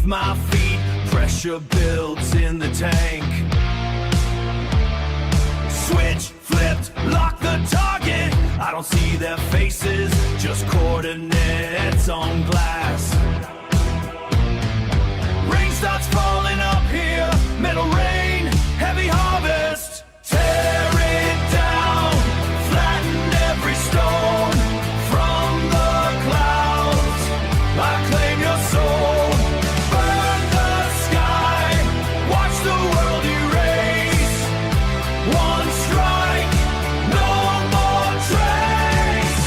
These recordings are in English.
beneath my feet. Pressure builds in the tank. Switch, flipped, lock the target. I don't see their faces, just coordinates on glass. Rain starts falling up here, metal rain, heavy harvest. Tear it down, flatten every stone. From the clouds, I claim your soul. Burn the sky, watch the world erase. One strike, no more trace.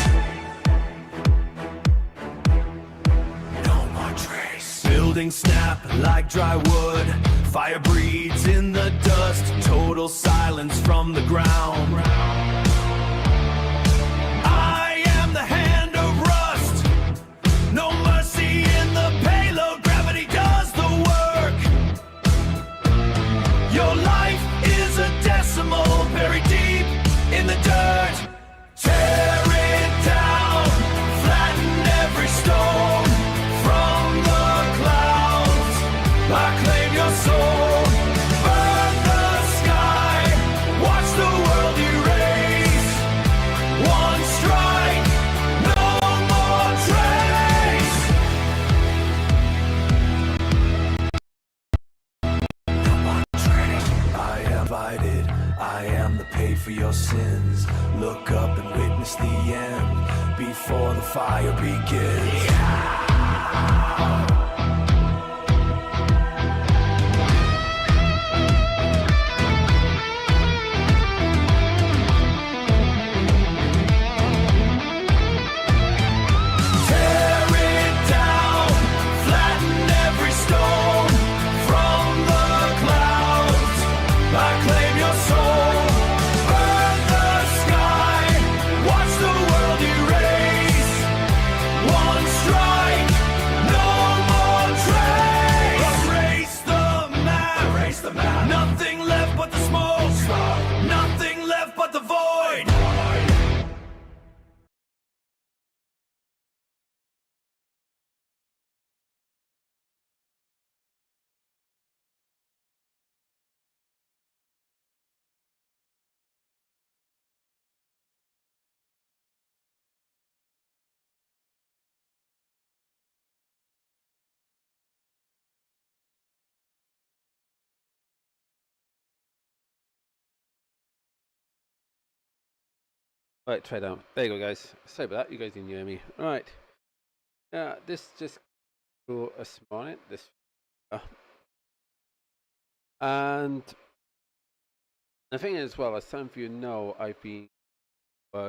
No more trace. Buildings snap like dry wood. Fire breathes in the dust. Total silence from the ground. I am the hand of rust. No mercy in the payload. Gravity does the work. Your life is a decimal buried deep in the dirt. Tear it down, flatten every stone. From the clouds, I claim your soul. Burn the sky, watch the world erase. One strike, no more trace. No more trace. I am divided, I am the pay for your sins. Look up and witness the end before the fire begins. Tear it down, flatten every stone. From the clouds, I claim your soul. Burn the sky, watch the world erase. One strike, no more trace. Erase the map. Nothing left but the smoke. Nothing left but the void. Right, try down. There you go, guys. Sorry about that. You guys didn't hear me. Right. Yeah, this just grew this morning. This, and the thing is, well, as some of you know, I've been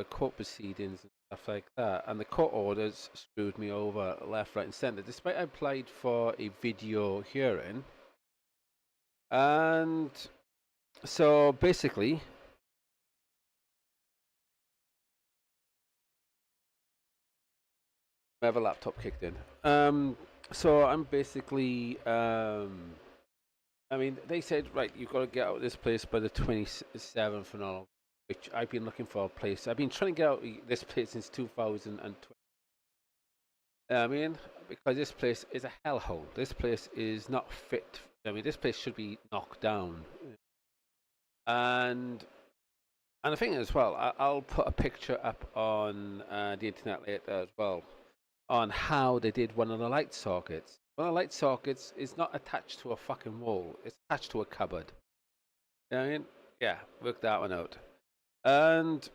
court proceedings and stuff like that, and the court orders screwed me over left, right, and centre. Despite I applied for a video hearing, and so basically. I have a laptop kicked in. So I'm basically, I mean, they said, right, you've got to get out of this place by the 27th and all, which I've been looking for a place. I've been trying to get out of this place since 2020. I mean, because this place is a hellhole. This place is not fit. I mean, this place should be knocked down. And the thing is, well, I'll put a picture up on the internet later as well, on how they did one of the light sockets. One of the light sockets is not attached to a fucking wall. It's attached to a cupboard. You know what I mean? Yeah, work that one out. And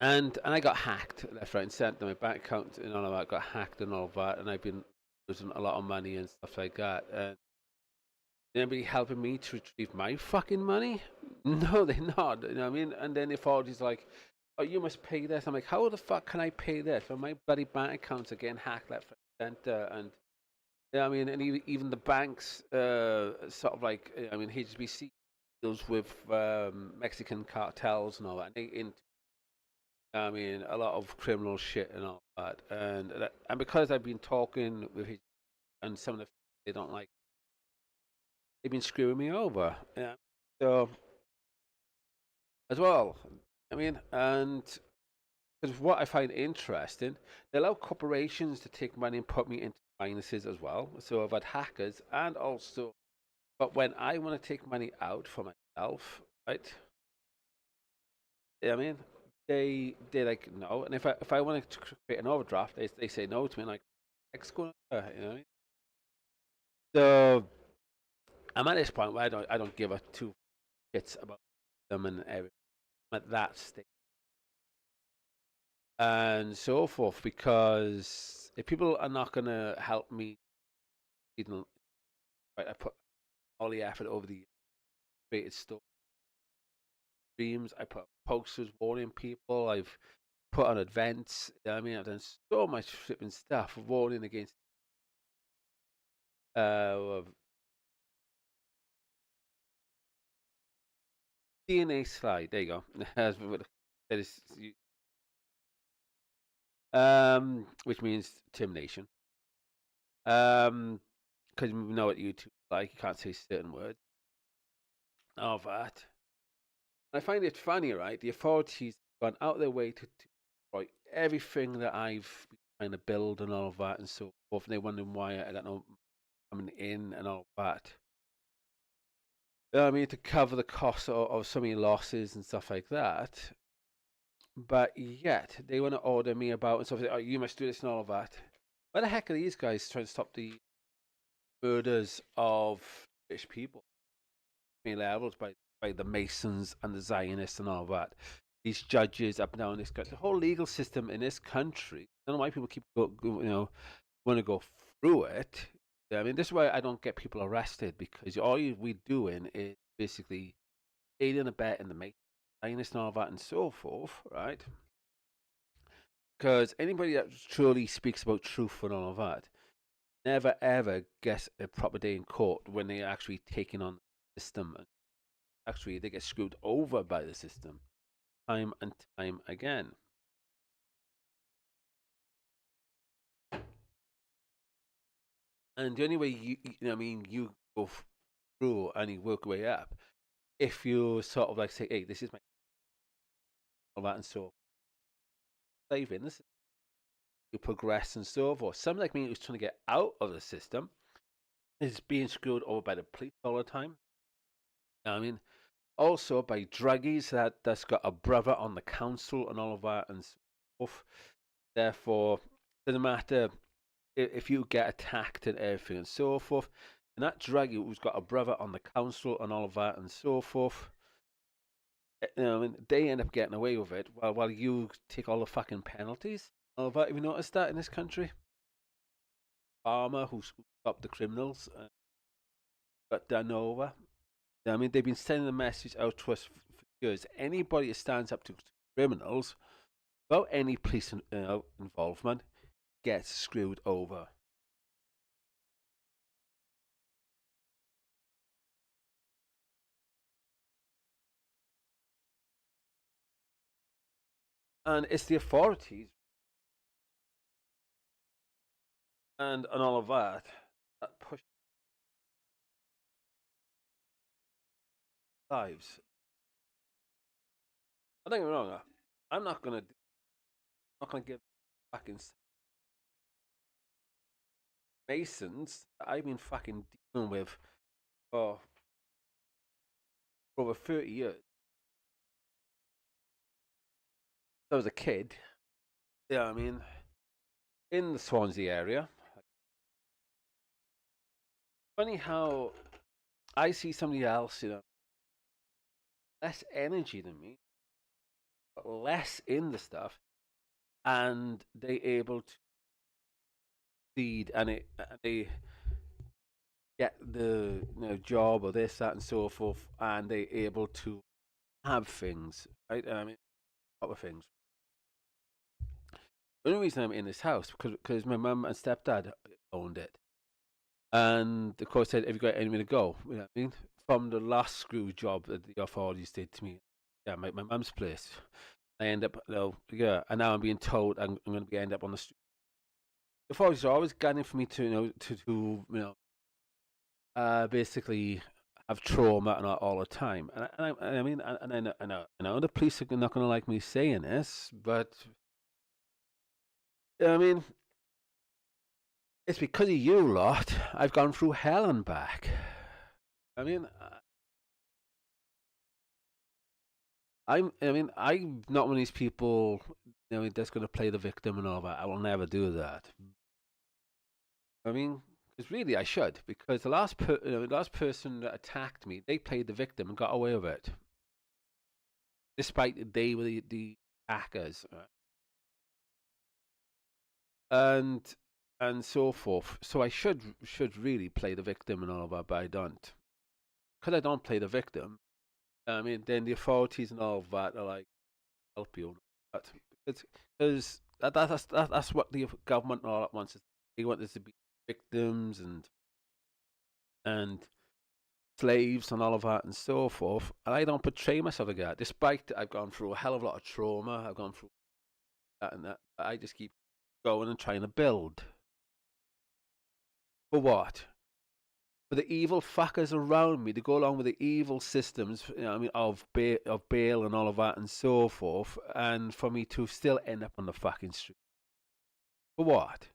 I got hacked left, right, and centre. My bank account and all of that got hacked and all of that. And I've been losing a lot of money and stuff like that. And anybody helping me to retrieve my fucking money? No, they're not. You know what I mean? And then the authorities like, oh, you must pay this. I'm like, how the fuck can I pay this? When my bloody bank accounts are getting hacked left, right, and centre, and I mean, and even the banks, sort of like, I mean, HSBC deals with Mexican cartels and all that. And they into, I mean, a lot of criminal shit and all that. And because I've been talking with HSBC and some of the they don't like, they've been screwing me over. Yeah. So as well. I mean, and because what I find interesting, they allow corporations to take money and put me into minuses as well. So I've had hackers and also, but when I want to take money out for myself, right? I mean, they like no, and if I want to create an overdraft, they say no to me. Like, X going, you know. What I mean? So I'm at this point where I don't give a two shits about them and everything. I'm at that state and so forth because if people are not gonna help me, you know, right, I put all the effort over the created stuff, streams. I put posters warning people. I've put on events. I mean, I've done so much flipping stuff warning against uh, DNA slide. There you go. That is, which means termination. Because you know what YouTube like, you can't say certain words of that. I find it funny, right? The authorities have gone out of their way to destroy everything that I've been trying to build and all of that and so forth. And they're wondering why I got no coming in and all that. You know what I mean, to cover the cost of so many losses and stuff like that. But yet they want to order me about and stuff like, oh, you must do this and all of that. Why the heck are these guys trying to stop the murders of British people? Levels by the Masons and the Zionists and all that. These judges up and down this country, the whole legal system in this country. I don't know why people keep want to go through it. I mean, this is why I don't get people arrested because all we doing is basically aiding and abetting the Masons, Zionists and all that and so forth, right? Because anybody that truly speaks about truth and all of that never ever gets a proper day in court when they're actually taking on the system. Actually, they get screwed over by the system time and time again. And the only way you go through and you work your way up if you sort of like say, hey, this is my all that and so saving this you progress and so forth. Someone like me who's trying to get out of the system is being screwed over by the police all the time. I mean, also by druggies that's got a brother on the council and all of that and so forth. Therefore, it doesn't matter if you get attacked and everything and so forth. And that druggie who's got a brother on the council and all of that and so forth, they end up getting away with it while you take all the fucking penalties. All of that. Have you noticed that in this country? Farmer who stopped the criminals got done over. I mean, they've been sending a message out to us for years. Anybody that stands up to criminals without any police involvement gets screwed over. And it's the authorities and all of that push lives. I don't get me wrong. I'm not gonna give fucking Masons that I've been fucking dealing with for over 30 years. I was a kid. Yeah, I mean, in the Swansea area. Funny how I see somebody else, less energy than me, but less in the stuff, and they able to lead and they get the job or this, that, and so forth, and they able to have things, right? I mean, a lot of things. The only reason I'm in this house because my mum and stepdad owned it, and of course said, "Have you got anywhere to go?" You know what I mean? From the last screw job that the authorities did to me, yeah, my mum's place. I end up, yeah, and now I'm being told I'm going to be end up on the street. The authorities are always gunning for me to, basically have trauma and all the time. And I mean, and I know the police are not going to like me saying this, but I mean, It's because of you lot. I've gone through hell and back. I mean, I'm not one of these people, that's going to play the victim and all that. I will never do that. I mean, because really I should, because the last person that attacked me, they played the victim and got away with it, despite they were the attackers, right? and and so forth. So I should really play the victim and all of that, but I don't. Because I don't play the victim, I mean, then the authorities and all of that are like, help you. But because that's what the government and all that wants. They want us to be victims and slaves and all of that and so forth. And I don't portray myself like that, despite I've gone through a hell of a lot of trauma. I've gone through that and that. But I just keep going and trying to build. For what? For the evil fuckers around me to go along with the evil systems, of bail and all of that and so forth, and for me to still end up on the fucking street. For what?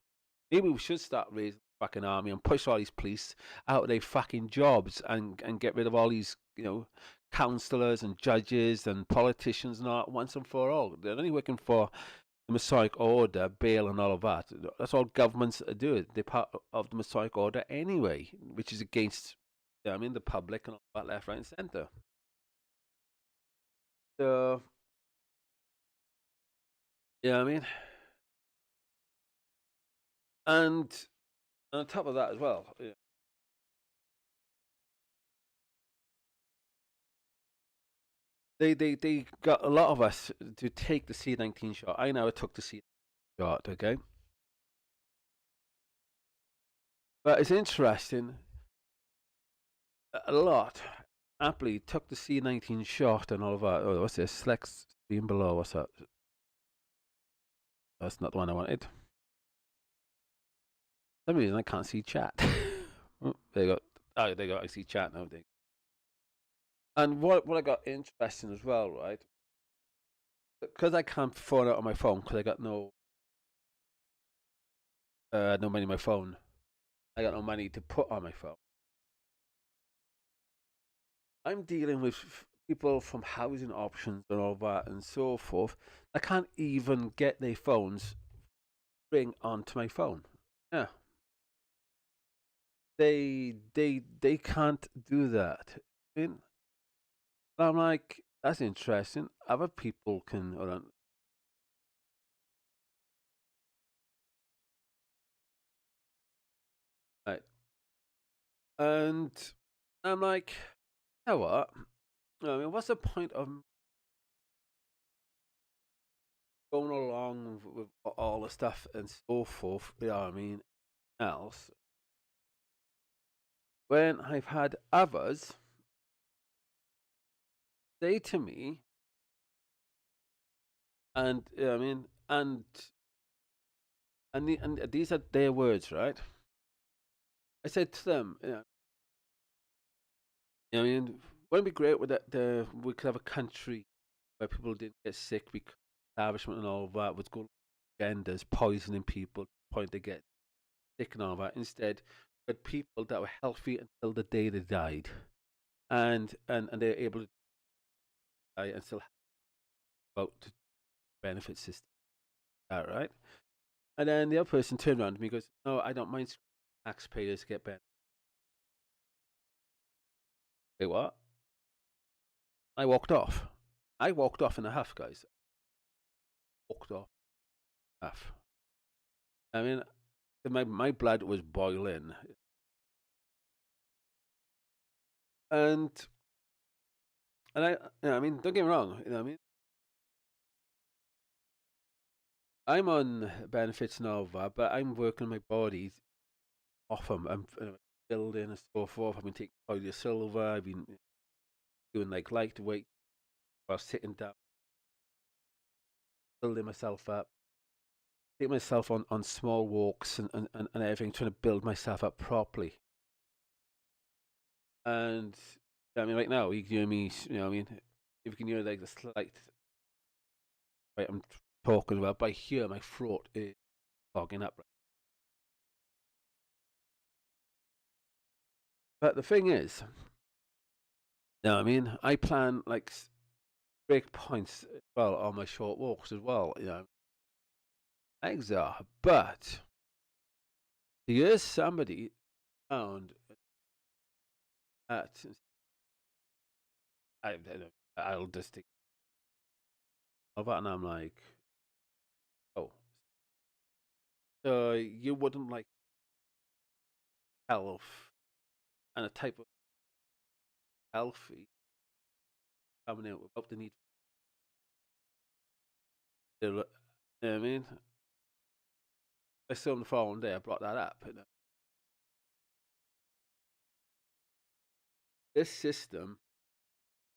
Maybe we should start raising the fucking army and push all these police out of their fucking jobs and get rid of all these, councillors and judges and politicians and all that once and for all. They're only working for the Masonic Order, bail and all of that. That's all governments do. They're part of the Masonic Order anyway, which is against, the public and all that, left, right, and centre. So, yeah, I mean, and on top of that as well, they got a lot of us to take the C-19 shot. I never took the C-19 shot, okay? But it's interesting, a lot happily took the C-19 shot and all of that. Oh, what's this? Select stream below. What's that? That's not the one I wanted. For some reason I can't see chat. Oh, there you go. Oh, there you go. I see chat now. And what I got interesting as well, right? Because I can't phone out on my phone because I got no money on my phone. I got no money to put on my phone. I'm dealing with people from housing options and all that and so forth. I can't even get their phones ring onto my phone. Yeah, they can't do that. I mean, I'm like, that's interesting. Other people can. Hold on. Right. And I'm like, you know what? I mean, what's the point of going along with all the stuff and so forth? You know what I mean? Else, when I've had others say to me, and I mean, and these are their words, right? I said to them, I mean, wouldn't it be great with that? We could have a country where people didn't get sick because of establishment and all of that was going genders, poisoning people, point to get sick and all that. Instead, we had people that were healthy until the day they died, and they're able to die and still have about the benefit system. All right. And then the other person turned around to me and goes, "No, I don't mind taxpayers get benefits." Wait, what? I walked off. I walked off in a huff, guys. Walked off huff. I mean, my blood was boiling, and I mean, don't get me wrong. You know what I mean? I'm on benefits now, but I'm working my body off them. I'm building and so forth. I've been taking polio silver. I've been doing like light weight while sitting down, building myself up, taking myself on small walks and everything, trying to build myself up properly. And I mean, right now, you can hear me, I mean, if you can hear like the slight, right, I'm talking about, but I hear my throat is fogging up. But the thing is, you know what I mean? I plan like break points as well on my short walks as well. You know, eggs are. But here's somebody found at I don't know, I'll just think of that, and I'm like, oh, so you wouldn't like health and a type of healthy coming in without the need. You know what I mean? I saw on the phone day. I brought that up. You know? This system,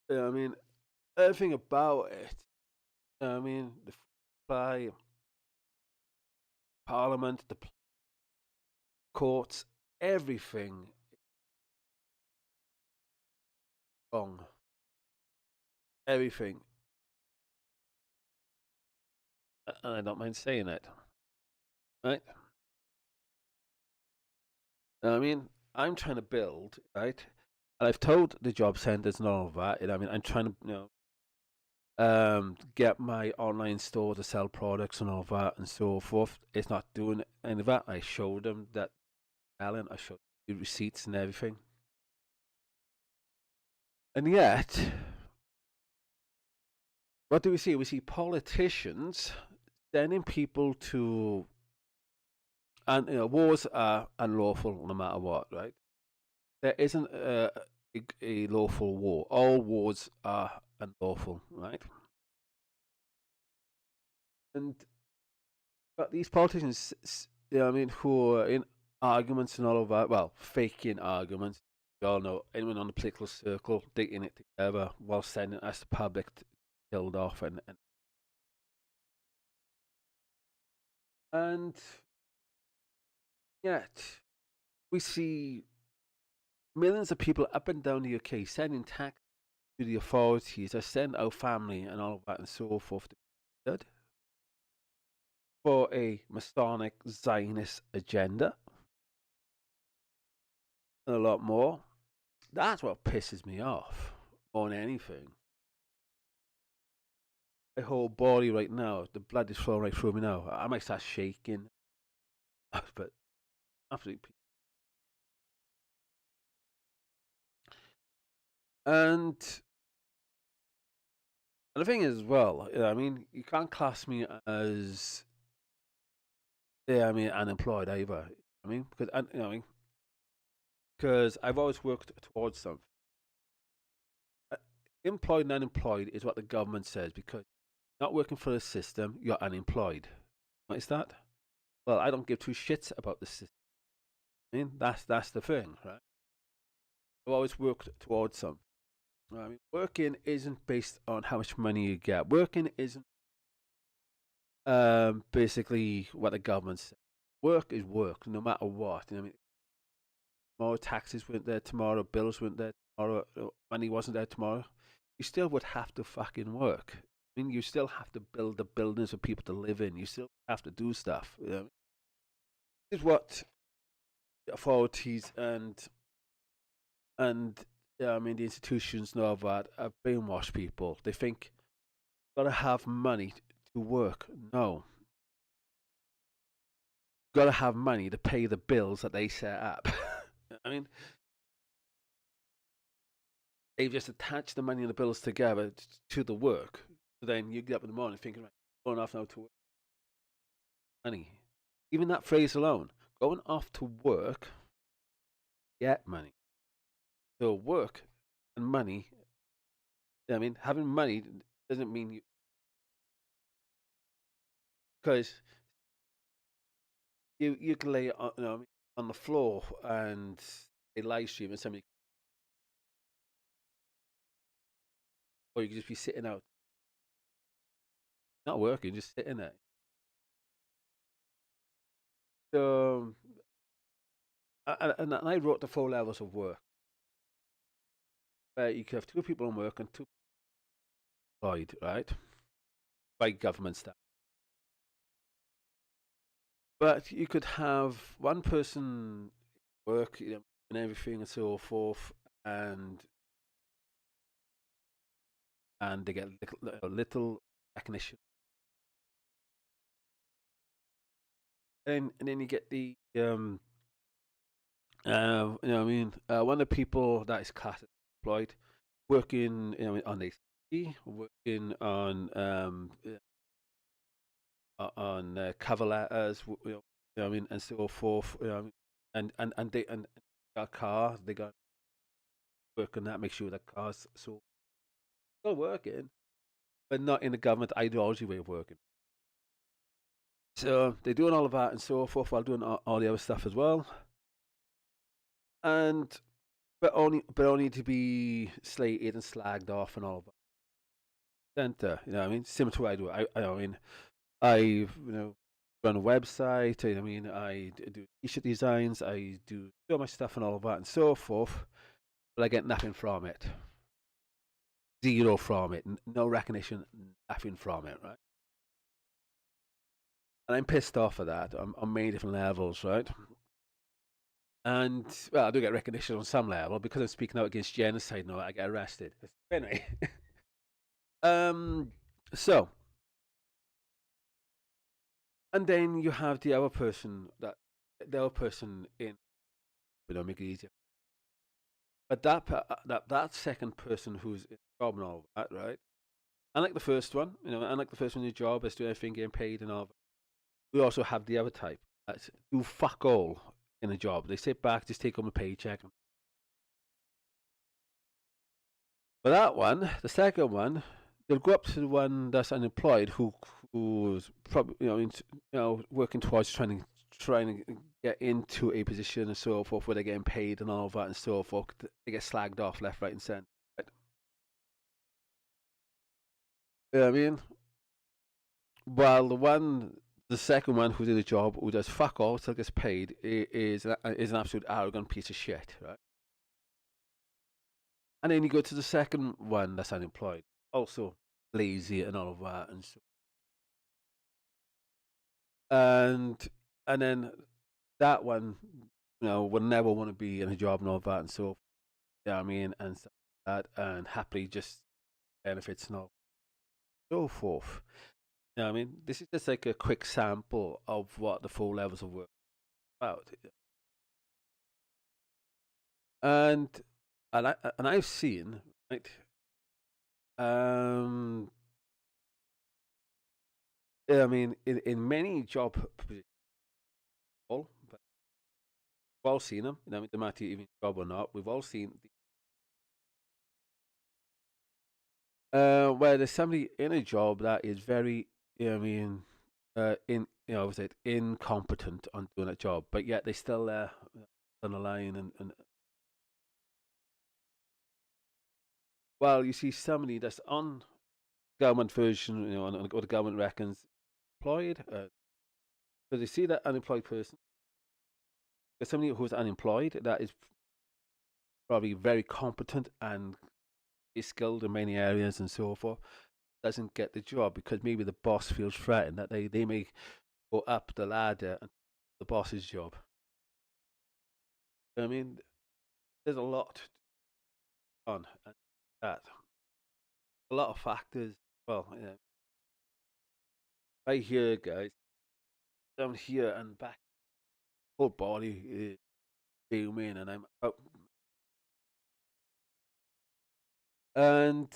you know what I mean, everything about it. You know what I mean, the by Parliament, the courts, everything wrong. Everything, and I don't mind saying it. Right? You know what I mean, I'm trying to build right. And I've told the job centres and all of that. You know, what I mean, I'm trying to get my online store to sell products and all that and so forth. It's not doing any of that. I showed them that Alan, I showed the receipts and everything. And yet, what do we see? We see politicians sending people to, and wars are unlawful no matter what, right? There isn't a lawful war. All wars are unlawful, right? And but these politicians, you know what I mean, who are in arguments and all of that, well, faking arguments. You all know anyone on the political circle digging it together while sending us the public killed off and yet we see millions of people up and down the UK sending tax to the authorities to send our family and all of that and so forth to be dead for a Masonic Zionist agenda and a lot more. That's what pisses me off more than anything. My whole body right now, the blood is flowing right through me now. I might start shaking, but absolutely. And the thing is, well, I mean, you can't class me as, yeah, I mean, unemployed either. I mean, because because I've always worked towards something. Uh, Employed and unemployed is what the government says because not working for the system, you're unemployed. What is that? Well, I don't give two shits about the system. I mean, that's the thing, right? I've always worked towards something. I mean, working isn't based on how much money you get. Working isn't basically what the government says. Work is work, no matter what. I mean, tomorrow taxes weren't there tomorrow, bills weren't there tomorrow, money wasn't there tomorrow. You still would have to fucking work. I mean, you still have to build the buildings for people to live in. You still have to do stuff. You know? This is what the authorities and I mean the institutions know that have brainwashed people. They think you gotta have money to work. No, you gotta have money to pay the bills that they set up. I mean, they've just attached the money and the bills together to the work. So then you get up in the morning thinking, right, going off now to work. Money. Even that phrase alone, going off to work, get money. So work and money. I mean, having money doesn't mean you because you can lay on, on the floor and a live stream and somebody, or you could just be sitting out, not working, just sitting there. So, and I wrote the 4 levels of work. You could have 2 people on work and 2 employed, right? By government staff. But you could have one person work, and everything and so forth, and they get little recognition. And then you get the what I mean, one of the people that is classically employed, working on the working on cover letters, what I mean, and so forth. And got a car, they got work on that, make sure that cars so still working, but not in the government ideology way of working. So they're doing all of that and so forth while doing all the other stuff as well. And but only to be slated and slagged off and all of that. Center, what I mean? Similar to what I do. I mean, run a website. I mean, I do t-shirt designs. I do all my stuff and all of that and so forth. But I get nothing from it. Zero from it. No recognition. Nothing from it. Right. And I'm pissed off at that on many different levels. Right. And well, I do get recognition on some level because I'm speaking out against genocide. No, I get arrested. Anyway, so and then you have the other person in make it easier. But that second person who's in the job and all that, right? Unlike the first one, unlike the first one in the job is doing everything, getting paid and all. We also have the other type that do fuck all in a job. They sit back, just take home a paycheck. But that one, the second one, they'll go up to the one that's unemployed who's probably working towards trying to get into a position and so forth where they're getting paid and all of that and so forth. They get slagged off left, right, and centre. Right? You know what I mean? While the second one who's in a job who does fuck all, still gets paid, is an absolute arrogant piece of shit, right? And then you go to the second one that's unemployed, also lazy and all of that, and then that one, will never want to be in a job and all that, and so, yeah, I mean, and stuff like that, and happily just benefits and all so forth. I mean, this is just like a quick sample of what the 4 levels of work are about, and I've seen, right. I mean, in many job positions, but we've all seen them. No matter even job or not, we've all seen where there's somebody in a job that is very, I mean, was it incompetent on doing that job, but yet they still on the line and well, you see somebody that's on government version, and what the government reckons employed, so they see that unemployed person. There's somebody who's unemployed that is probably very competent and is skilled in many areas and so forth, doesn't get the job because maybe the boss feels threatened that they may go up the ladder and the boss's job. I mean, there's a lot on that. A lot of factors. Well, right here, guys, down here and back, whole body is booming, and I'm up. And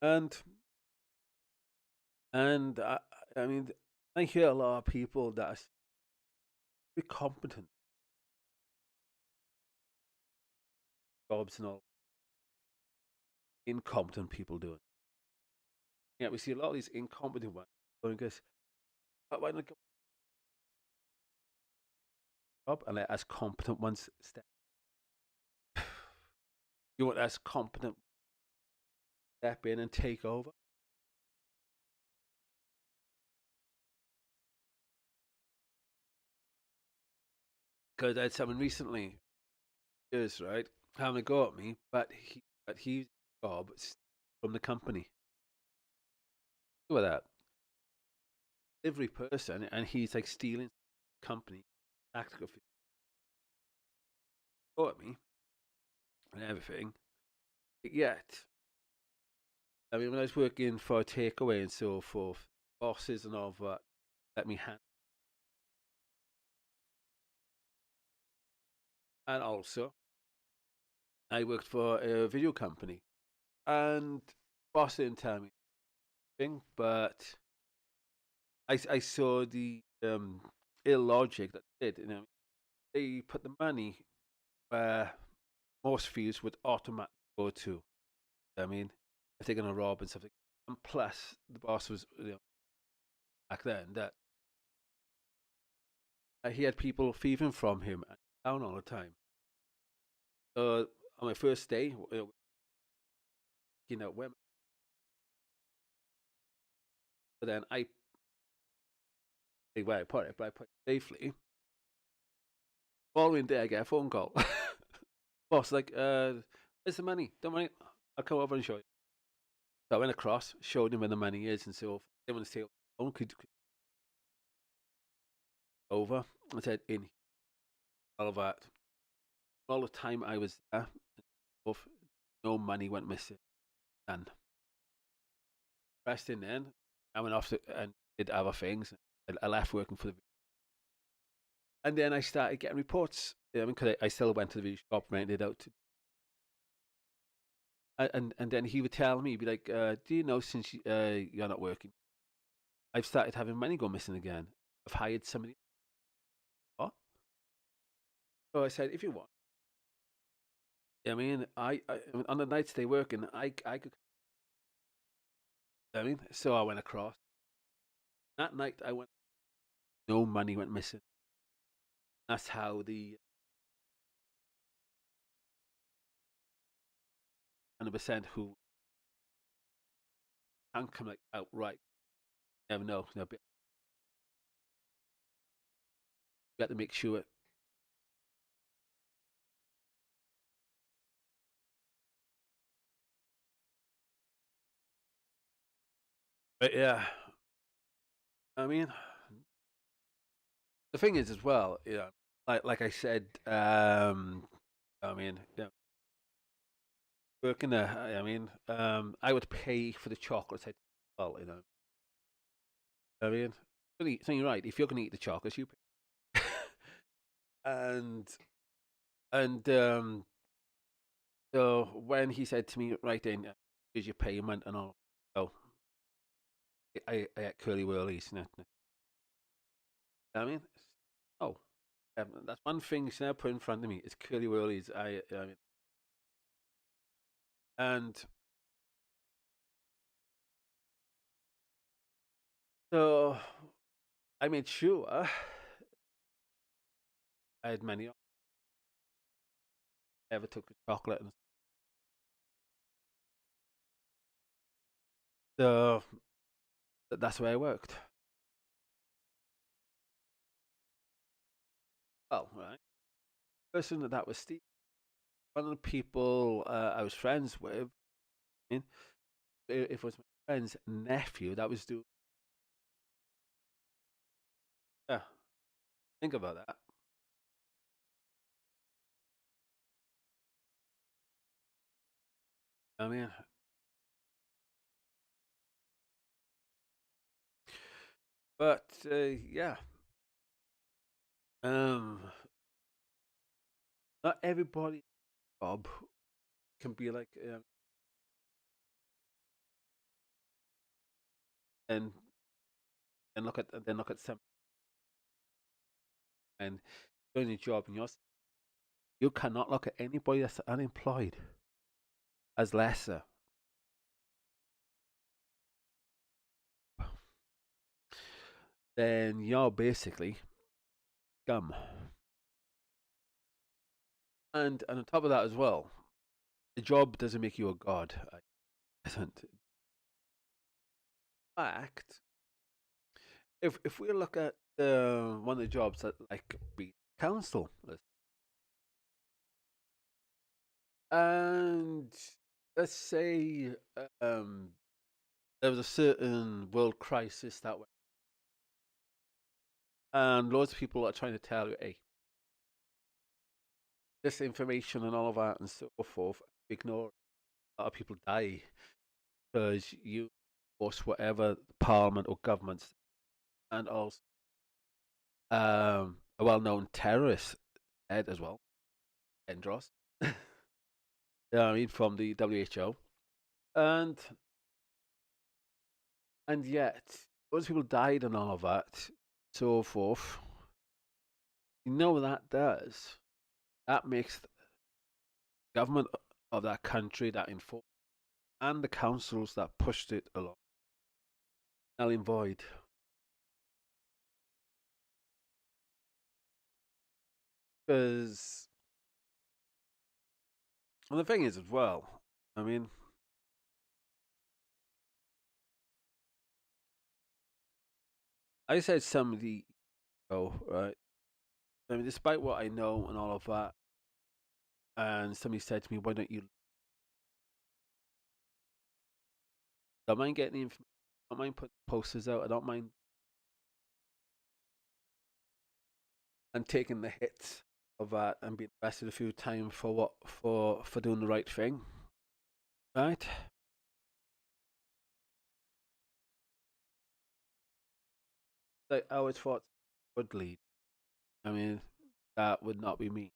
and I mean, I hear a lot of people that are very competent jobs and all, incompetent people doing. Yeah, we see a lot of these incompetent ones going, "Guys, why not go job and let us competent ones step? You want us competent step in and take over?" Because I had someone recently, years right, having a go at me, but he job from the company. Look at that. delivery person, and he's like stealing company tactical for me and everything. Yet, I mean, when I was working for a takeaway and so forth, bosses and all that let me handle. And also, I worked for a video company, and boss didn't tell me anything, but I saw the illogic that they did. You know, they put the money where most fields would automatically go to. I mean, if they're going to rob and stuff. And plus, the boss was, back then that he had people thieving from him and down all the time. So on my first day, when but then where I put it, but I put it safely. Following day, I get a phone call. Boss, like, where's the money? Don't worry, I'll come over and show you. So I went across, showed him where the money is, and so they want to say, "Oh, could over?" I said, "In all of that, all the time I was there, no money went missing." And resting then, I went off and did other things. I left working for the, and then I started getting reports. I mean, because I still went to the video shop, rented it out to, and then he would tell me, he'd be like, "Do you know since you're not working, I've started having money go missing again. I've hired somebody." What? So I said, "If you want." I mean, I mean, on the nights they working, I could. I mean, so I went across that night. I went. No money went missing. That's how the 100% who can't come like outright. Never know. No, but you have to make sure. But yeah, I mean, the thing is as well. Like I said, I mean, working there. I mean, I would pay for the chocolates. Well, I mean, so you're right. If you're gonna eat the chocolates, you pay. and and so when he said to me, right then, here's your payment and all, oh, I had curly whirlies. I mean, oh, that's one thing he's never put in front of me. It's curly whirlies. I mean, and so I made sure I had many. Ever took a chocolate, and so that's where I worked. Well, right, person that was Steve, one of the people I was friends with. I mean, if it was my friend's nephew that was doing. Yeah, think about that. I mean, but yeah, um, not everybody job can be like, and look at some and doing a job and you cannot look at anybody that's unemployed as lesser. Then you're basically scum. And on top of that as well, the job doesn't make you a god. It doesn't. In fact, if we look at one of the jobs that like be council, and let's say um, there was a certain world crisis that went, and loads of people are trying to tell you, hey, this information and all of that and so forth, ignore it. A lot of people die because you force whatever parliament or government, and also a well-known terrorist head as well, Endros. Yeah, I mean from the WHO, and yet loads of people died and all of that, so forth. You know what that does? That makes the government of that country that enforced and the councils that pushed it along null and void. Because the thing is as well, I mean, I said somebody, oh, right. I mean, despite what I know and all of that, and somebody said to me, "Why don't you?" I don't mind getting the information. I don't mind putting posters out. I don't mind and taking the hits of that and being arrested a few times for what for doing the right thing, right? Like I always thought would lead. I mean, that would not be me.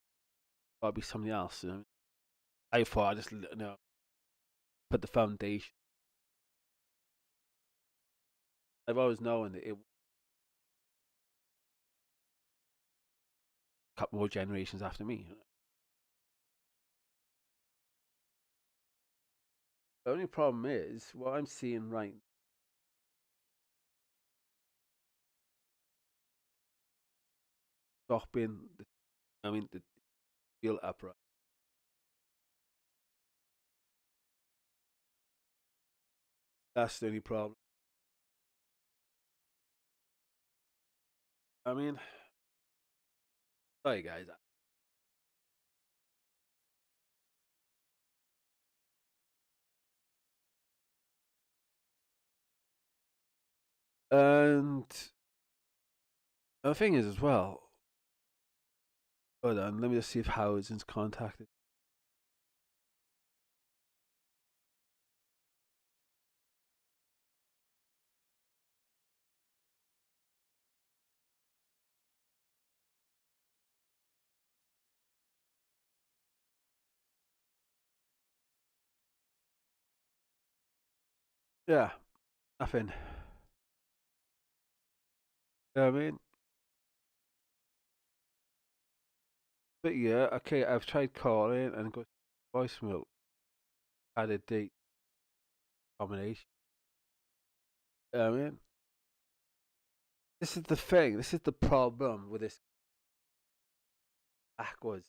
That would be somebody else. You know? I thought I just put the foundation. I've always known that it a couple more generations after me. You know? The only problem is what I'm seeing right stopping. The real upright. That's the only problem. I mean, sorry guys. And the thing is as well. Hold on, let me just see if Howard's contacted. Yeah, nothing. You know what I mean? But yeah, okay, I've tried calling and got voicemail. Had a date combination. You know what I mean? This is the thing. This is the problem with this backwards.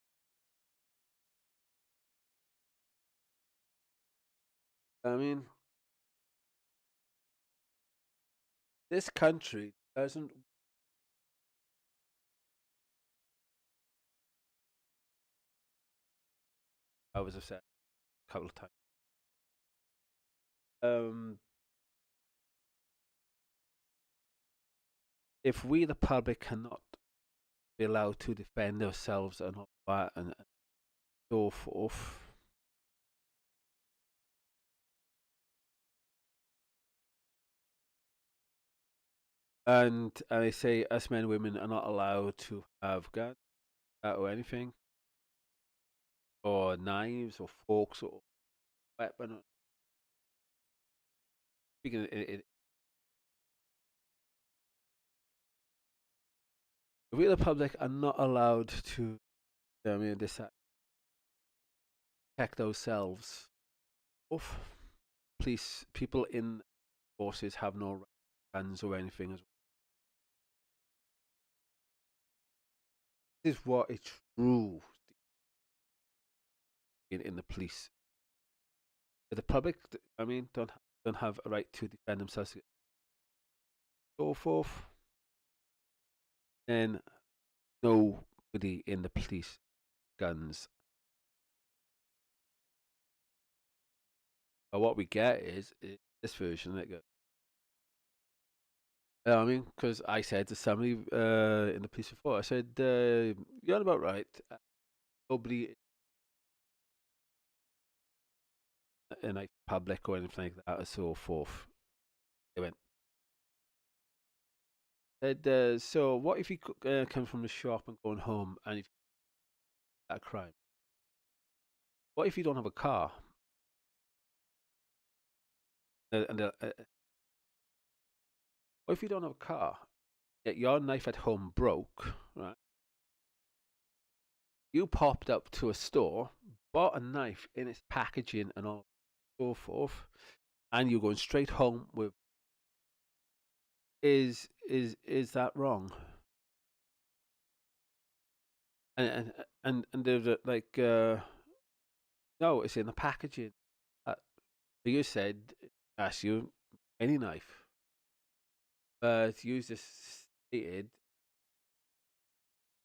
I mean, this country doesn't. I was upset a couple of times. Um, if we, the public, cannot be allowed to defend ourselves and all that and so forth, and I say us men and women are not allowed to have guns or anything, or knives or forks or weapon. Speaking, we the public are not allowed to. I mean, protect ourselves. Oof. Police people in forces have no guns or anything as well. This is what is true in the police. If the public, I mean, don't have a right to defend themselves, so forth, then nobody in the police guns. But what we get is this version that goes, I mean, because I said to somebody in the police before, I said, "You're about right. Nobody in a public or anything like that, and so forth." They went, said, "So what if you come from the shop and going home and if you a crime? What if you don't have a car?" And what if you don't have a car? Yet your knife at home broke, right? You popped up to a store, bought a knife in its packaging and all so forth, and you're going straight home with. Is that wrong? And there's like no, it's in the packaging. Uh, you said ask you any knife, but you just stated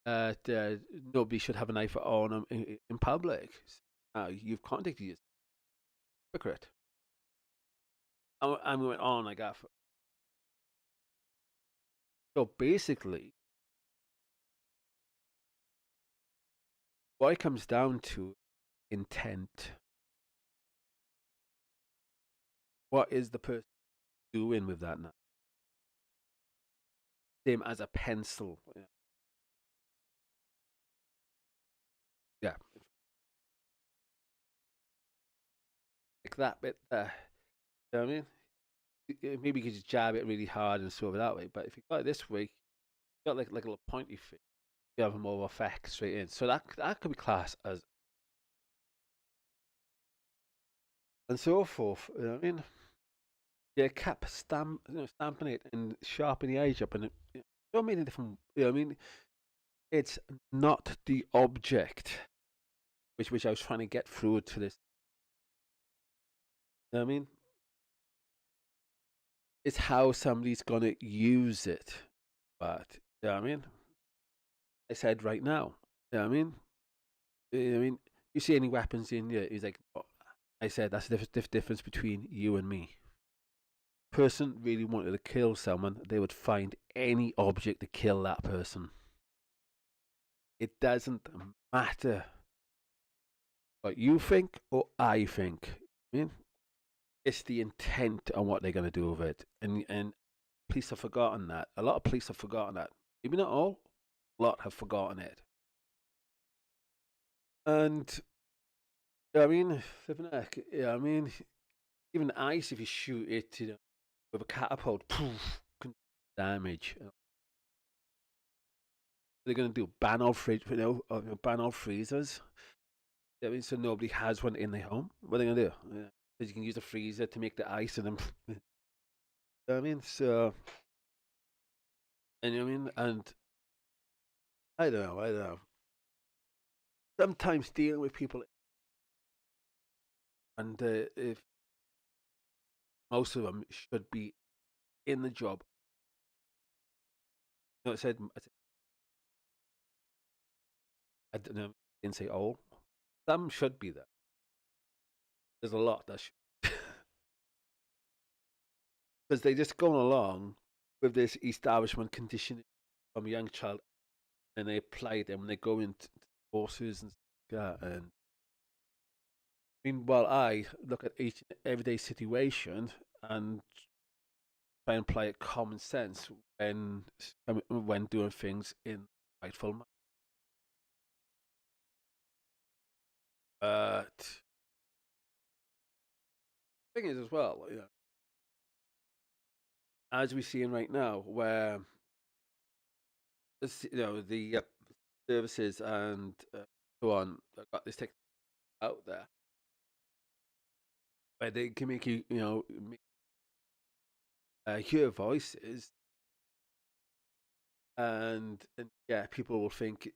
that nobody should have a knife on them in public. You've contacted your hypocrite. And we went on like that. So basically, what it comes down to intent. What is the person doing with that knife? Same as a pencil. Yeah. Yeah. Like that bit there. You know what I mean? Maybe you could just jab it really hard and swerve it that way. But if you got it this way, you got like a little pointy thing. You have more effect straight in. So that could be classed as and so forth. You know what I mean? Yeah, cap stamping it and sharpening the edge up and so many different. You know what I mean? It's not the object which I was trying to get through to this. You know what I mean? It's how somebody's gonna use it. But you know what I mean? I said right now. You know what I mean? I mean, you see any weapons in you? He's like, oh, I said that's the difference between you and me. Person really wanted to kill someone, they would find any object to kill that person. It doesn't matter what you think or I think. I mean, it's the intent on what they're going to do with it. And police have forgotten that. A lot of police have forgotten that. Maybe not all. A lot have forgotten it. And I mean, flipping heck, yeah, I mean, even ice, if you shoot it, with a catapult, poof, can damage. They're going to do ban all ban all freezers. I mean, so nobody has one in their home. What are they going to do? Because you can use a freezer to make the ice in them. I mean, so and I mean, and I don't know. Sometimes dealing with people, and if most of them should be in the job. No, I don't know, I didn't say all. Some should be there. There's a lot that should. Because they just going along with this establishment conditioning from a young child, and they apply them when they go into courses and stuff like that. And meanwhile, I look at each everyday situation and try and apply common sense when doing things in rightful manner. But the thing is, as well, as we're seeing right now, where the services and so on got this tech out there, where they can make hear voices, and yeah, people will think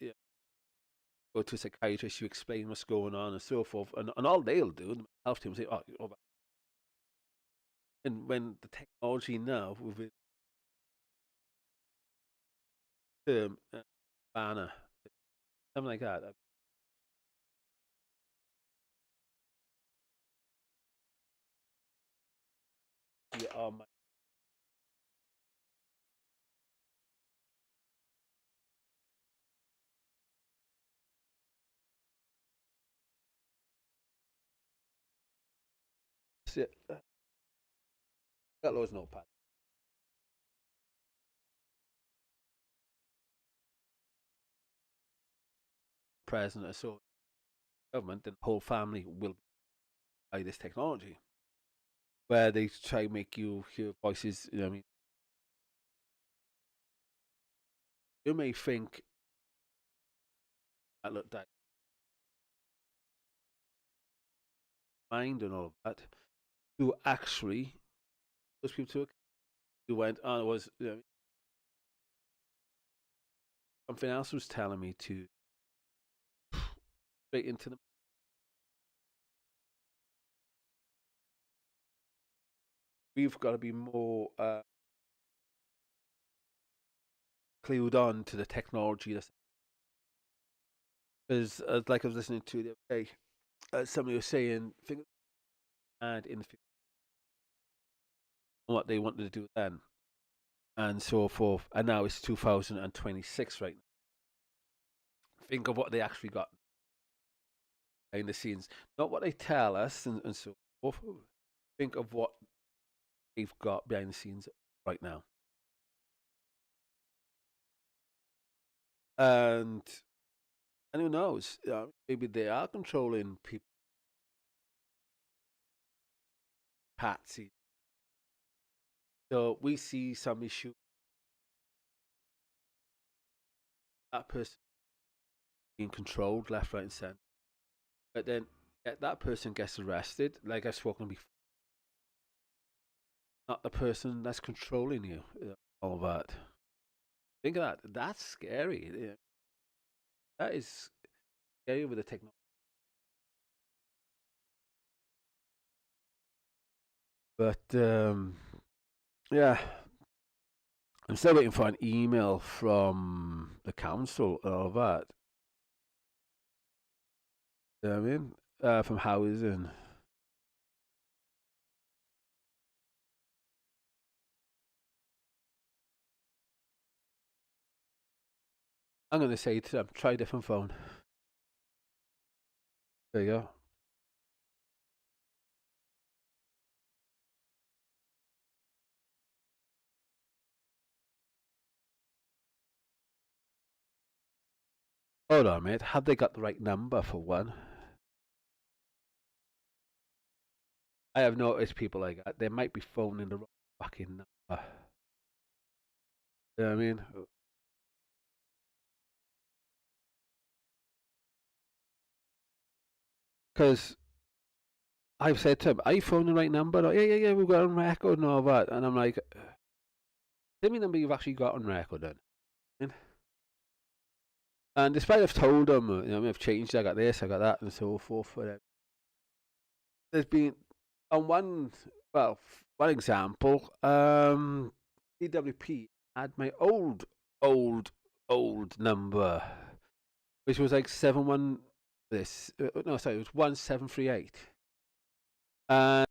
go to a psychiatrist, you explain what's going on and so forth, and all they'll do, the health team, will say, and when the technology now with the term banner, something like that, yeah, Yeah, got loads of notepad. President, so government and the whole family will buy this technology, where they try to make you hear voices. You know what I mean, you may think that look that mind and all of that. Who actually those people took who went on was something else was telling me to straight into the. We've got to be more clued on to the technology that's because like I was listening to the other day, somebody was saying things and in the future what they wanted to do then and so forth, and now it's 2026 right now. Think of what they actually got behind the scenes, not what they tell us and so forth. Think of what they've got behind the scenes right now, and who knows? Maybe they are controlling people, patsy. So we see some issue that person being controlled left, right, and center, but then that person gets arrested. Like I've spoken before, not the person that's controlling you. All that. Think of that. That's scary. That is scary with the technology. But yeah, I'm still waiting for an email from the council and all that. You know what I mean? From housing. I'm going to say to them, try a different phone. There you go. Hold on, mate. Have they got the right number for one? I have noticed people like that. They might be phoning the wrong fucking number. You know what I mean? Because I've said to him, "Are you phoning the right number?" "Oh, yeah, we've got it on record and all that." And I'm like, "Tell me the number you've actually got on record then." And despite I've told them, I've changed, I got this, I got that, and so forth. There's been on one example, DWP had my old number, which was like 71. This no, sorry, it was 1738. And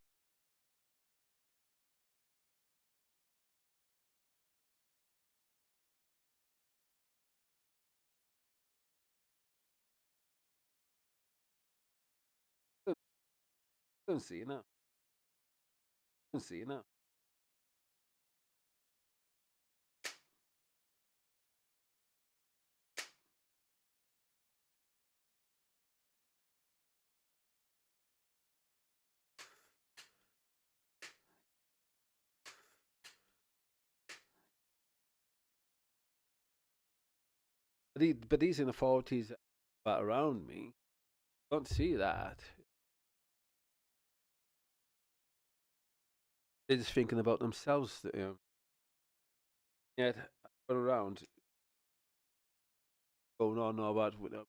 don't see you now. Don't see you now. But these inequalities that around me don't see that. They're just thinking about themselves. Yet I go around going on all about with them.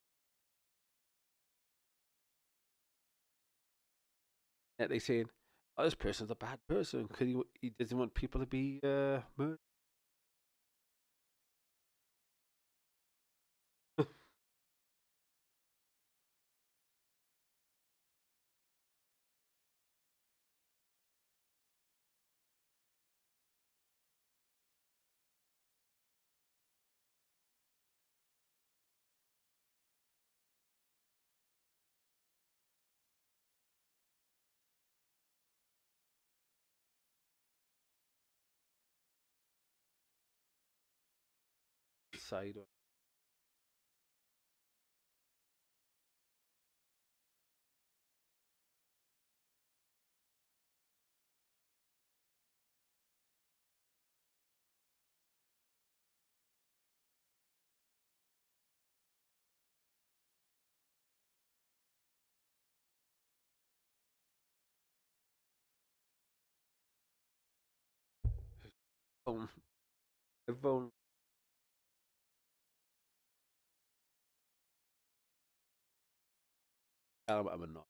Yet they saying, "Oh, this person's a bad person because he doesn't want people to be murdered." side. Um, everyone, I'm not.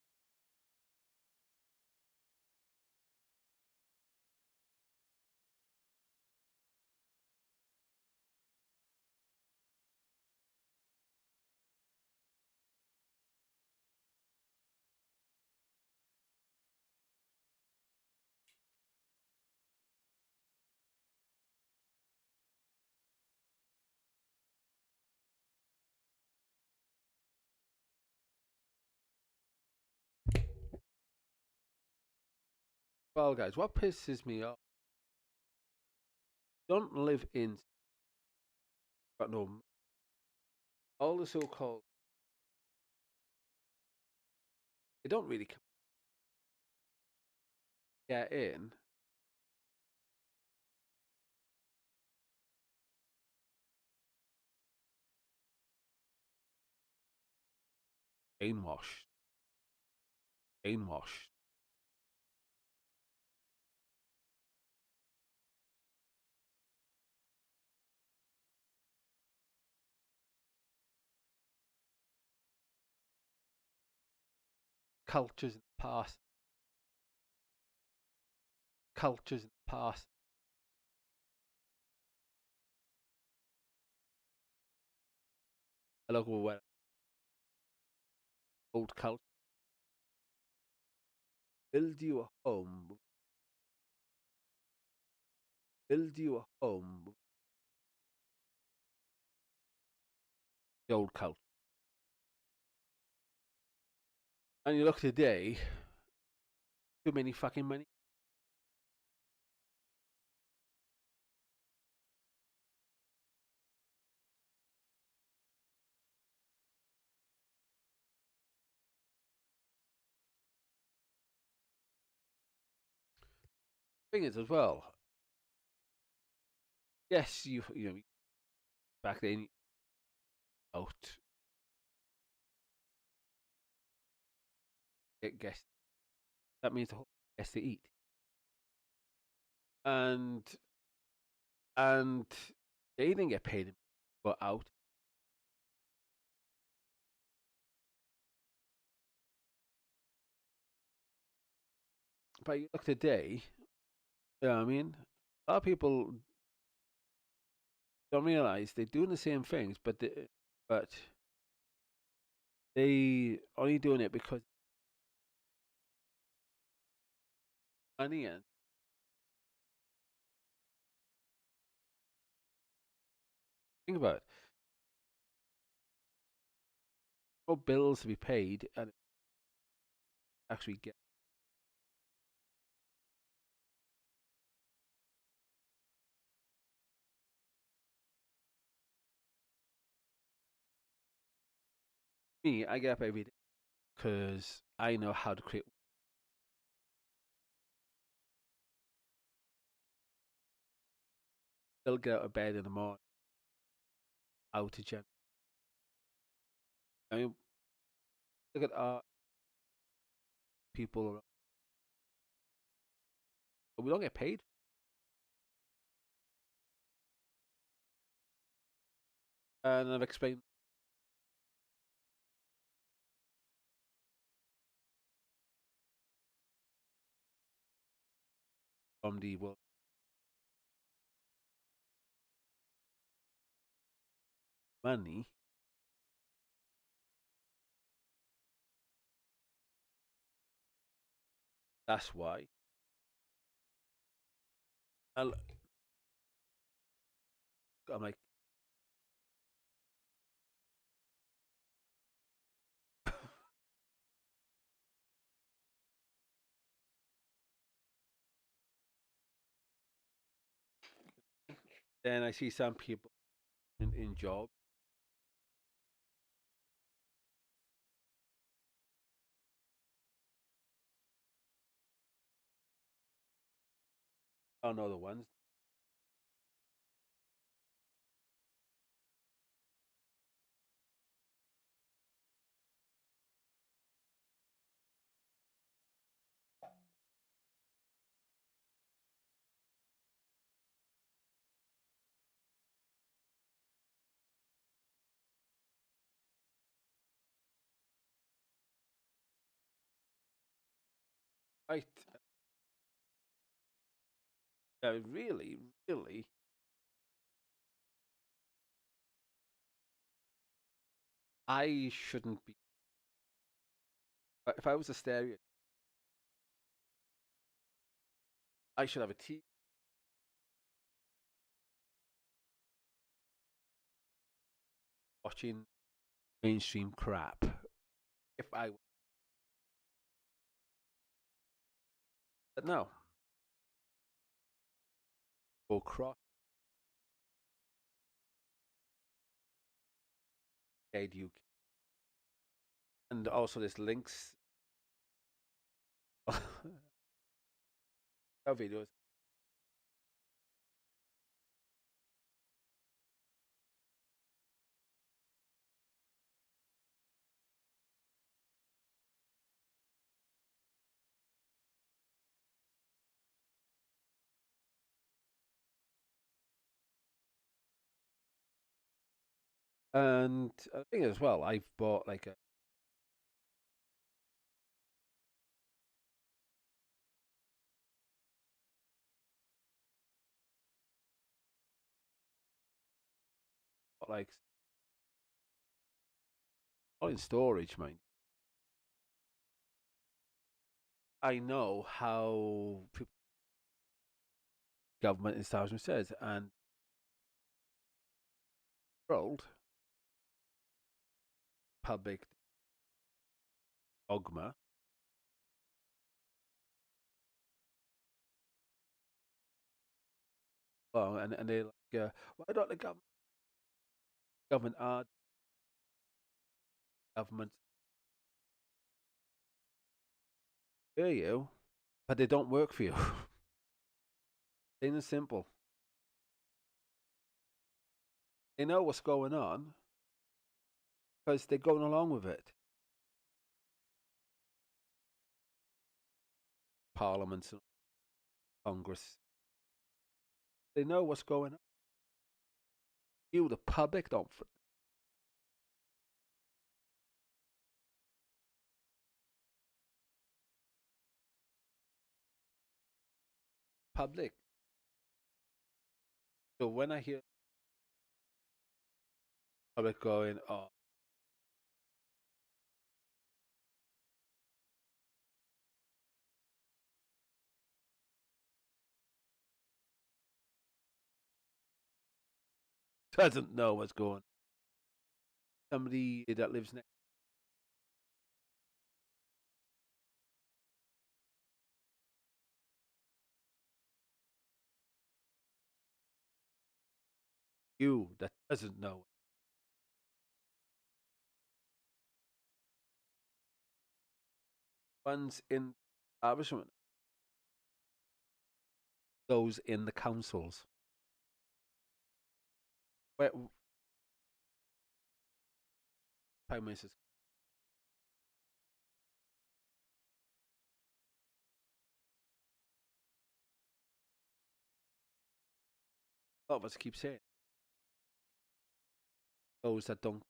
Well, guys, what pisses me off? Don't live in, but no, all the so-called, they don't really get in. Brainwashed, brainwashed. Cultures in the past, cultures in the past. I look at what old culture. Build you a home. Build you a home. The old culture. And you look today, too many fucking money. Thing is, as well, yes, you know, back then, out, get guests. That means the whole guests to eat. And and they didn't get paid to go out. But you look today, you know what I mean? A lot of people don't realize they're doing the same things, but they only doing it because money. And think about it, no bills to be paid, and actually get me. I get up every day because I know how to create. Still get out of bed in the morning, out to gym. I mean, look at our people around. But we don't get paid. And I've explained from the world money. That's why. And I'm like, then I see some people in jobs. I don't know the ones. Right. Really, really, I shouldn't be. If I was a stereo, I should have a TV watching mainstream crap. If I, but no, go cross UK, and also there's links. Videos. And I think as well, I've bought like a like not in storage, mind. I know how government establishment says, and world public dogma. Well, and they're like, why don't the government are government hear you, but they don't work for you. Plain and simple. They know what's going on because they're going along with it. Parliaments and Congress. They know what's going on. You, the public, don't. Public. So when I hear public going, oh, doesn't know what's going on. Somebody that lives next to you that doesn't know. Ones in establishment, those in the councils. Where prime ministers, a lot of us keep saying, those that don't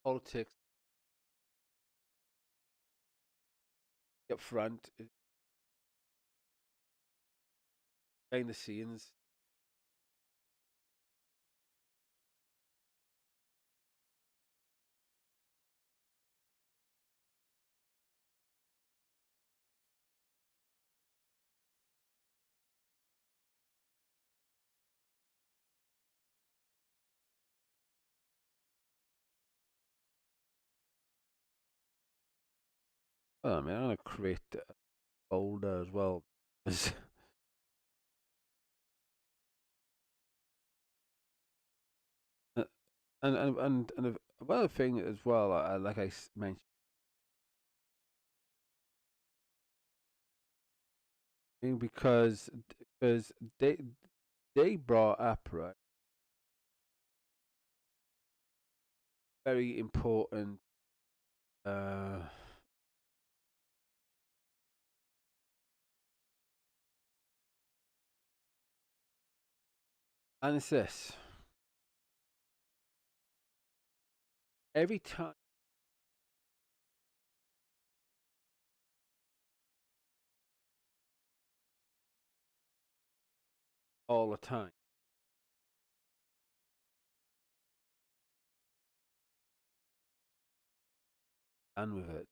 politics up front, behind the scenes. Oh man, I'm gonna create older as well. 'Cause- uh, and another thing as well, like mentioned, because they brought up, right, very important uh and it's this: every time, all the time, and with it,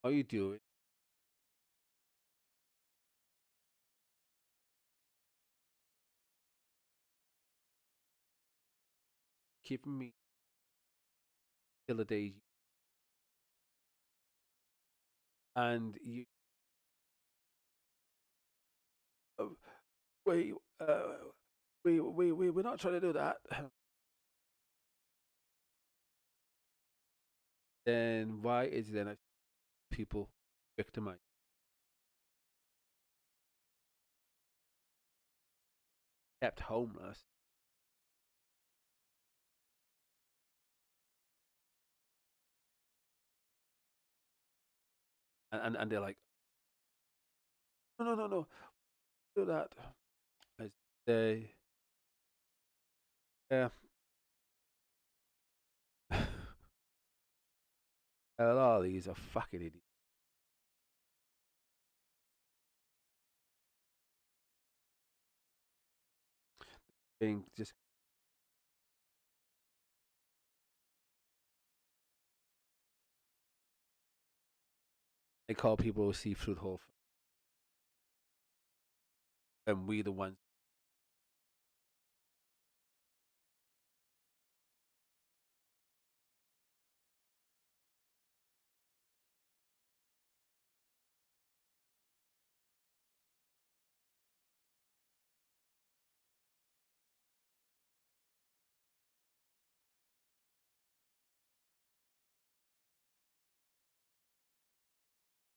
all you do is keeping me till the day, and you uh, we we're not trying to do that. Then why is it then that people victimized, kept homeless, and they're like, no, do that. As they, yeah, a lot of these are fucking idiots. Being just they call people seafood whole, and we the ones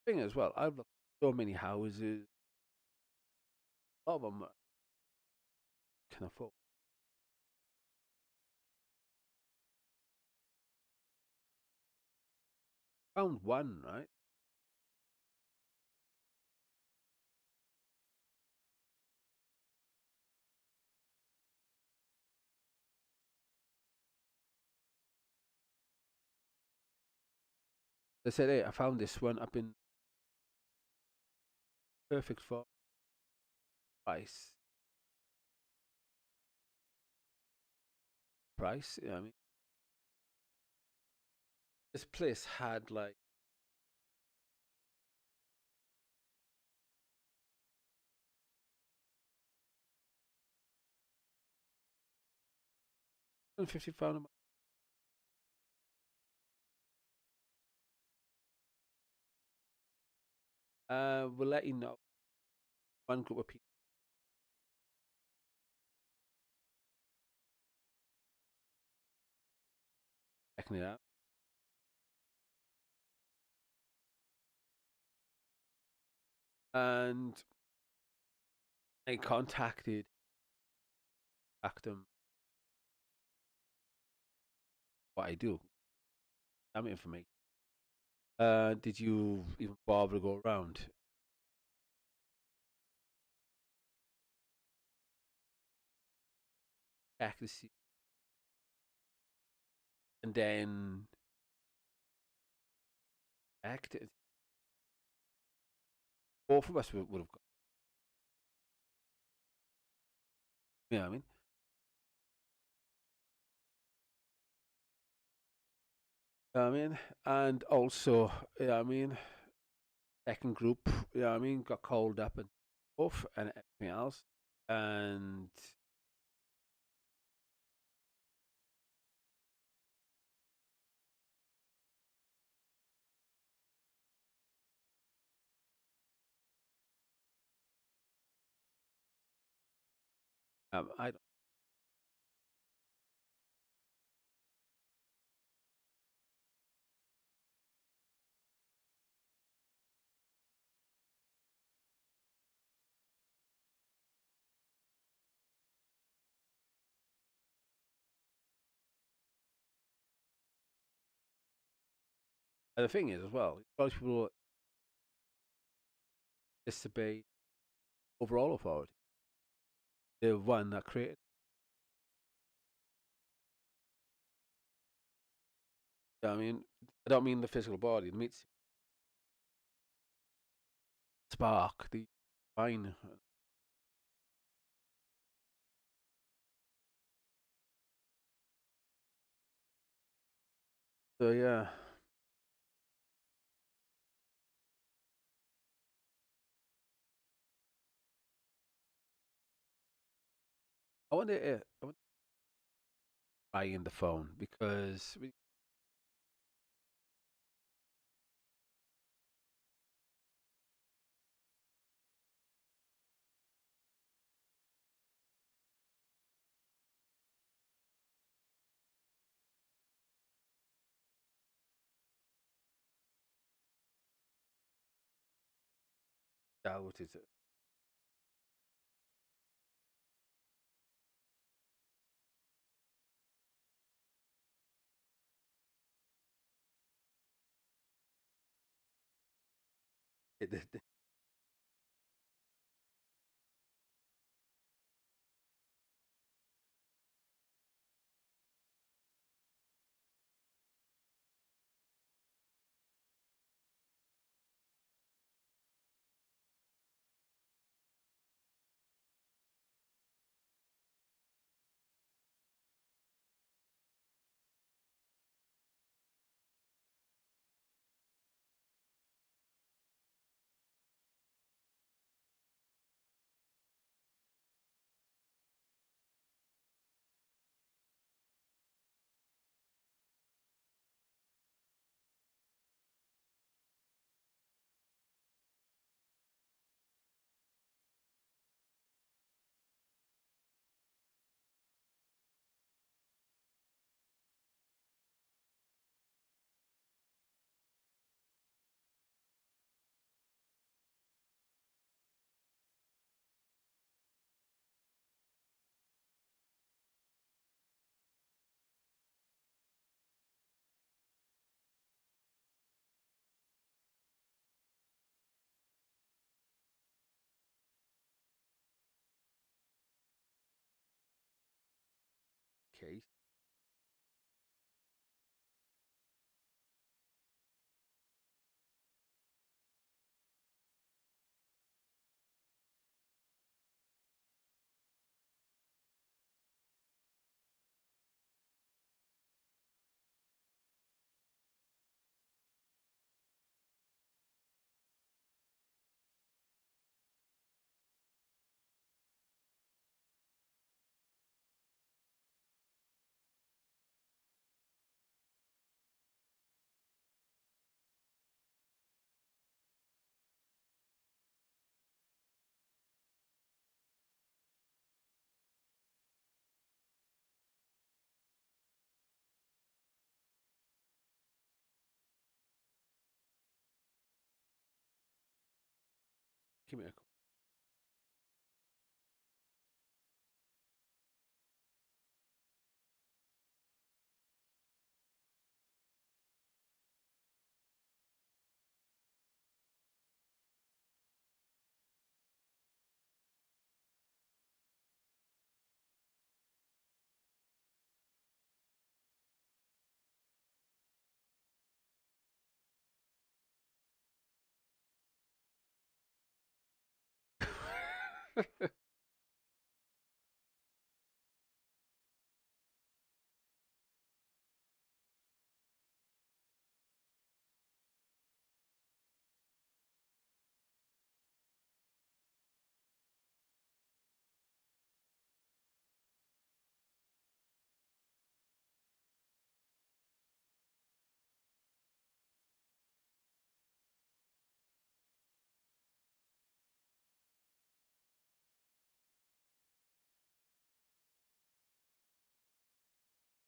thing as well. I've looked at so many houses. A lot of them can afford. Found one, right? They said, "Hey, I found this one up in perfect for price. Price, you know what I mean, this place had like 150 pound a month. We'll let you know. One group of people checking it out, and I contacted back them what I do. Some information. Did you even bother to go around? Check to see, and then act. Both of us would have got. You know what I mean? You know what I mean? And also, you know what I mean? Second group, you know what I mean? Got called up and stuff and everything else. And I and the thing is as well, most people disobey overall authority. The one that created. I mean, I don't mean the physical body. The meat spark, the fine. So yeah, I wonder if I wonder buying the phone because doubt is it. Case. Give me a call.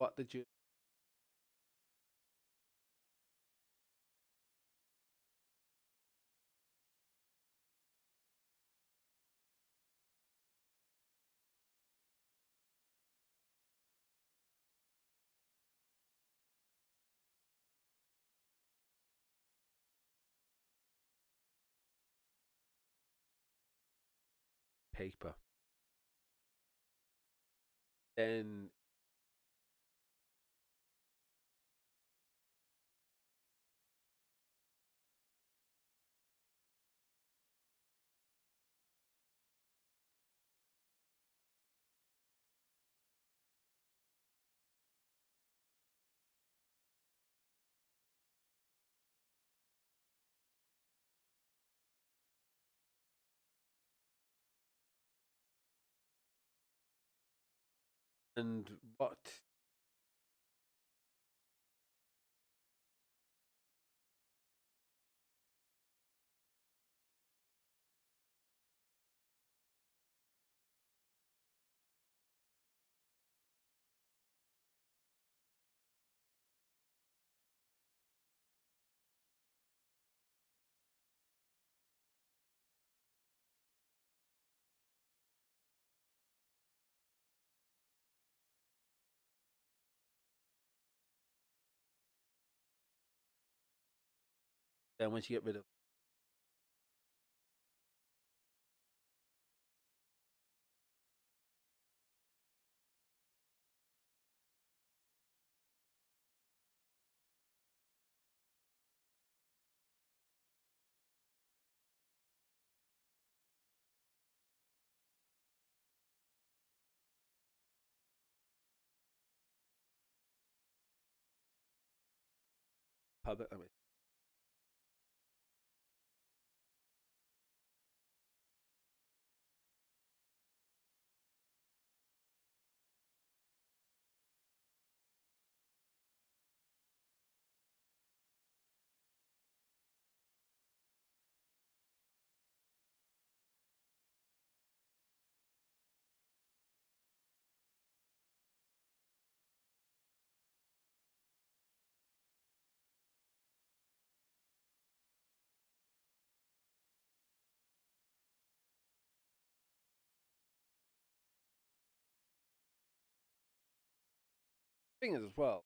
What did you paper? Then and what then once you get rid of public, I mean, thing is as well.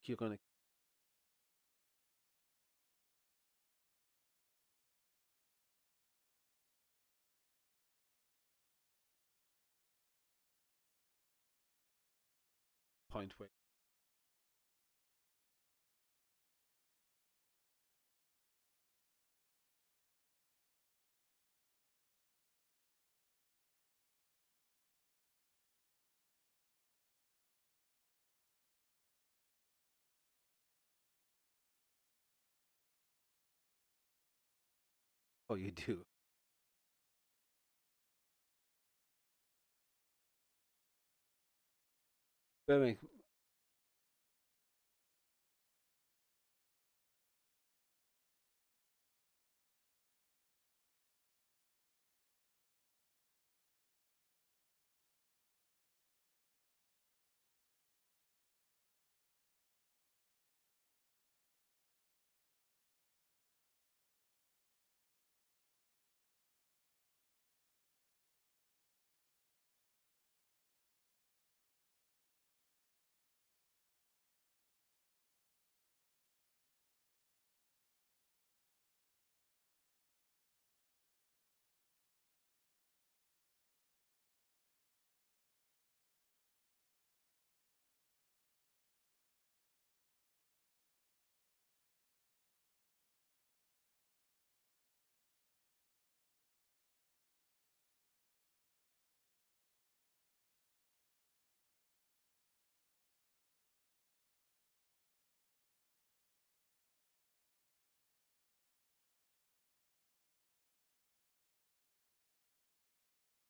You're going to point where oh you do. But I mean,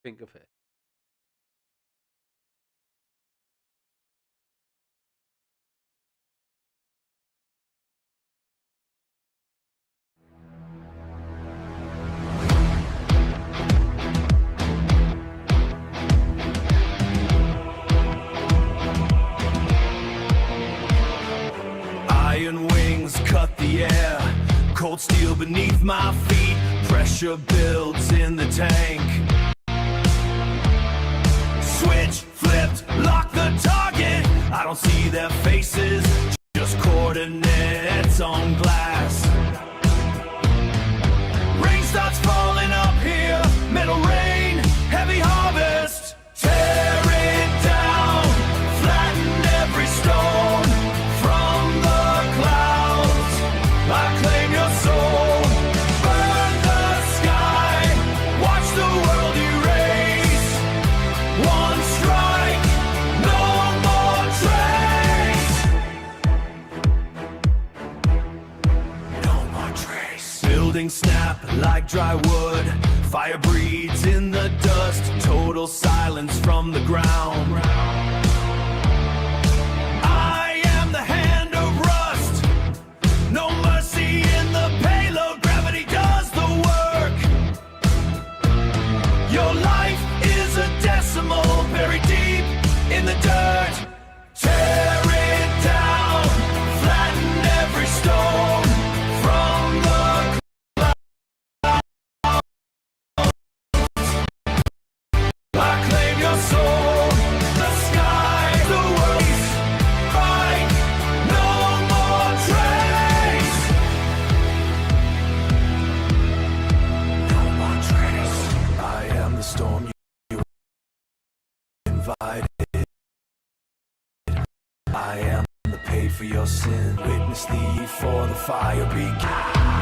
think of it. Iron wings cut the air, cold steel beneath my feet, pressure builds in the tank. Switch, flipped, lock the target, I don't see their faces, just coordinates on glass. Rain starts falling up here, metal rain, heavy harvest. Tear it down, flatten every stone. From the clouds, I claim your soul. Burn the sky, watch the world erase. One strike, no more trace. No more trace. Buildings snap like dry wood. Fire breeds in the dust. Total silence from the ground. I am the hand of rust. No mercy in the payload. Gravity does the work. Your life is a decimal buried deep in the dirt. Tear it down, flatten every stone. From the I claim your soul. The sky, the world, right? No more trace. No more trace. I am the storm you invited. I am the pay for your sin. Witness thee for the fire begin.